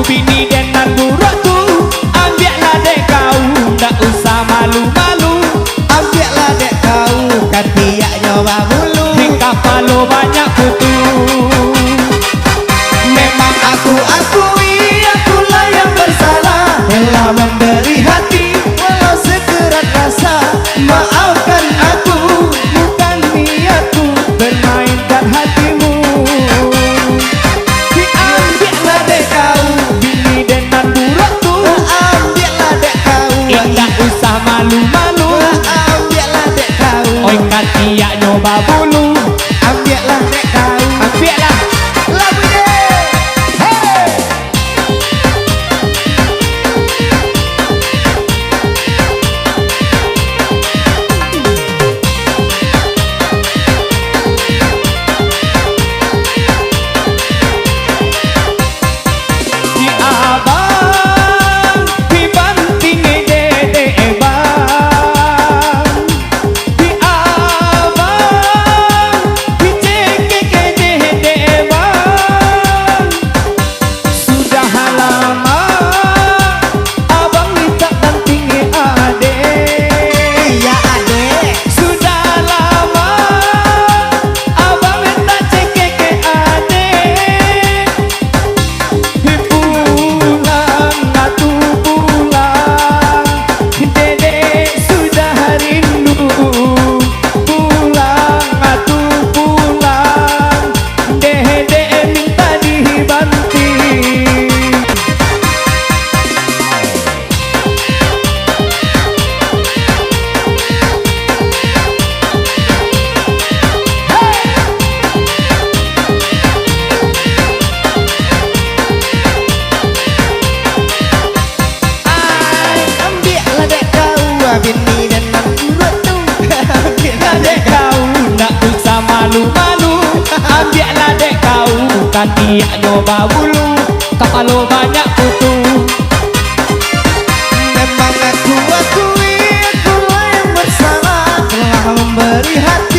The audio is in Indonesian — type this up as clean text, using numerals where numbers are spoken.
bini dengan buruku. Ambillah dek kau, ndak usah malu-malu. Ambillah dek kau, kan tiak nyoba mulu. Di kapalo banyak kutu. Memang aku akui, akulah yang bersalah. Telah memberi hati, walau sekerat rasa. Maafkan aku, Bukan niatku bermainkan hatimu. Diambillah dek kau, bini dengan buruku. ambillah dek kau. Tidak usah malu-malu. Ambillah dek kau. Oi katiak nyoba bulu. Ambillah dek kau. Ambillah. Lagunya. Hey! Di abang, di banting dede bang. Di abang, di cekek dede bang. Sudah lama abang minta banting adek. Iya adek. Sudah lama abang minta cekek adek. Pulang atu pulang, dede sudah rindu. Pulang atu pulang, dede minta dibanting. Ambillah dek kau, bini dengan buruku. Ambillah Dek kau nak usah malu-malu. Ambillah dek kau, kan tiak nyoba bulu. Kapalo banyak kutu. Memang aku akui, akulah yang bersalah. Telah memberi hati,